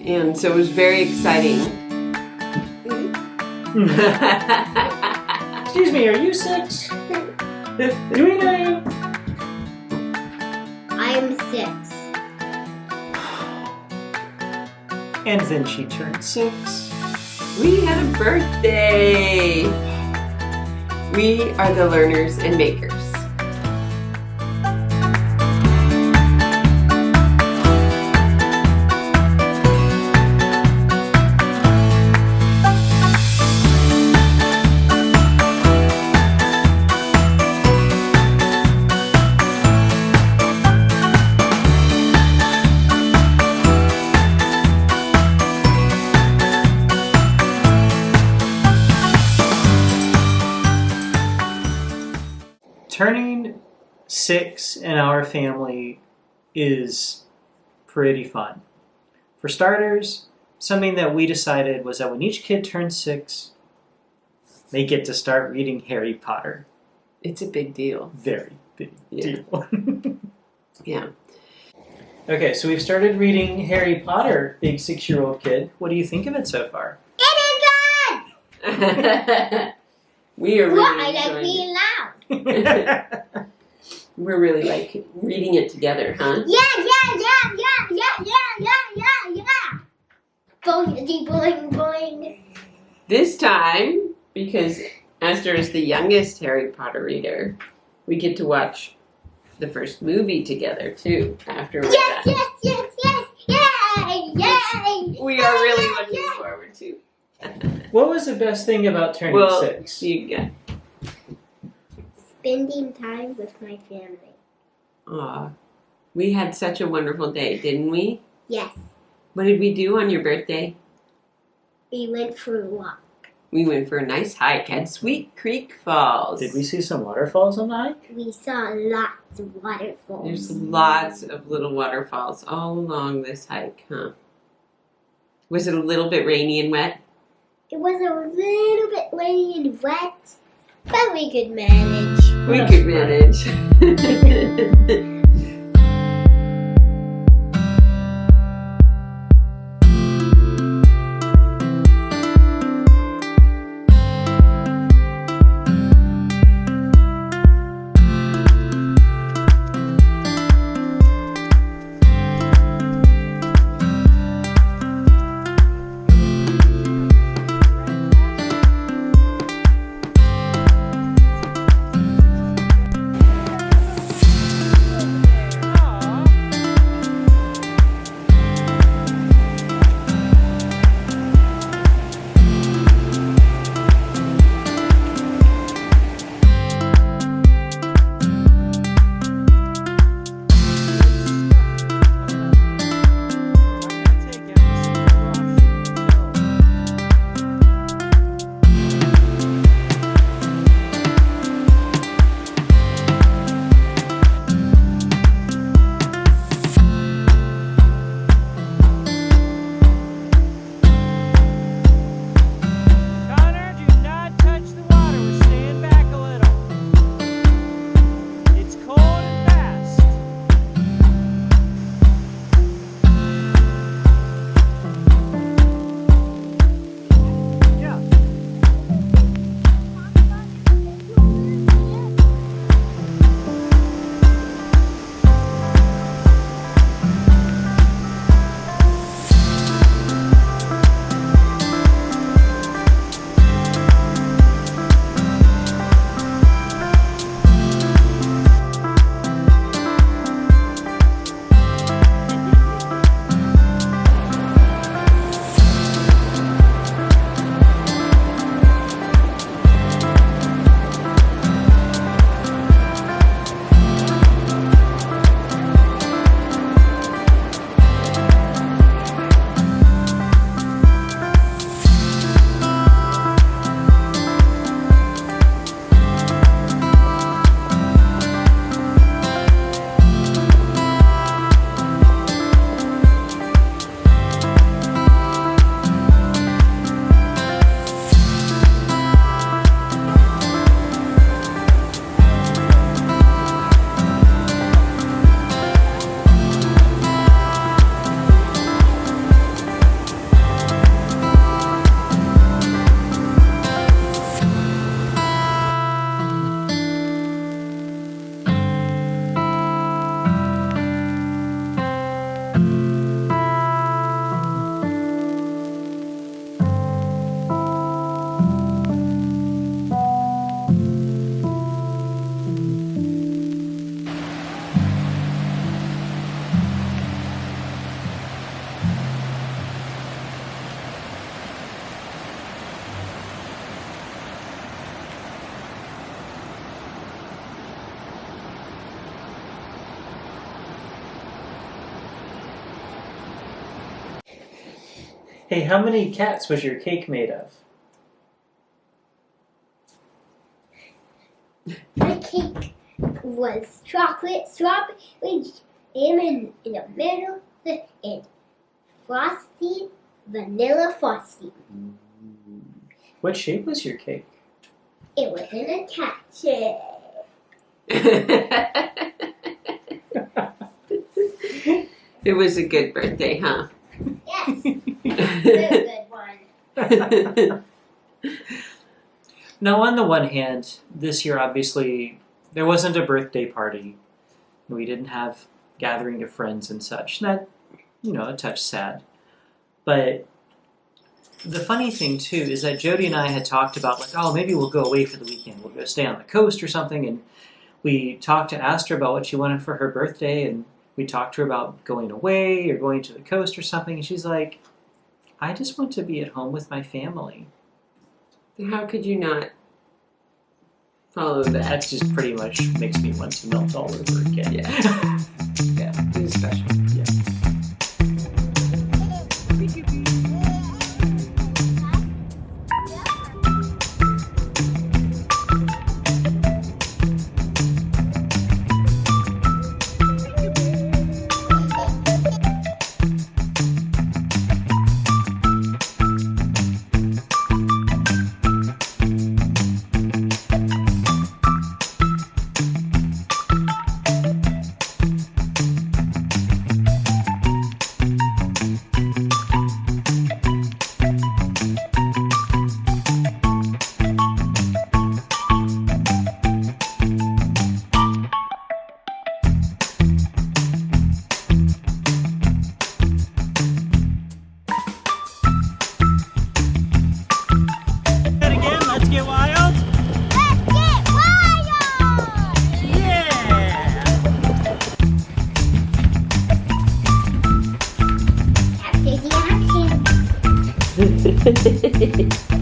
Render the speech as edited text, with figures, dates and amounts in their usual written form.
And so it was very exciting. Excuse me, are you 6? Do we know you? I'm 6. And then she turned 6. We had a birthday. We are the learners and makers. Turning 6 in our family is pretty fun. For starters, something that we decided was that when each kid turns 6, they get to start reading Harry Potter. It's a big deal. Very big deal. Yeah. Okay, so we've started reading Harry Potter, big 6-year-old kid. What do you think of it so far? It is good! We are really I like enjoying being loud. We're really like reading it together, huh? Yeah. Boing, boing, boing. This time, because Aster is the youngest Harry Potter reader, we get to watch the first movie together too. After we're done. Yay! We are really looking forward to. What was the best thing about turning 6? Spending time with my family. Aw, we had such a wonderful day, didn't we? Yes. What did we do on your birthday? We went for a walk. We went for a nice hike at Sweet Creek Falls. Did we see some waterfalls on the hike? We saw lots of waterfalls. There's lots of little waterfalls all along this hike, huh? Was it a little bit rainy and wet? It was a little bit rainy and wet, but we could manage. We could manage. Hey, how many cats was your cake made of? My cake was chocolate, strawberry, in the middle, and frosty, vanilla frosty. What shape was your cake? It was in a cat shape. It was a good birthday, huh? Yes, very good one. Now, on the one hand, this year obviously there wasn't a birthday party. We didn't have gathering of friends and such. That, a touch sad. But the funny thing too is that Jody and I had talked about maybe we'll go away for the weekend. We'll go stay on the coast or something. And we talked to Aster about what she wanted for her birthday, and we talked to her about going away or going to the coast or something. And she's like, I just want to be at home with my family. How could you not follow that? That just pretty much makes me want to melt all over again. Yeah. Yeah, it was special. Yeah. Taking action.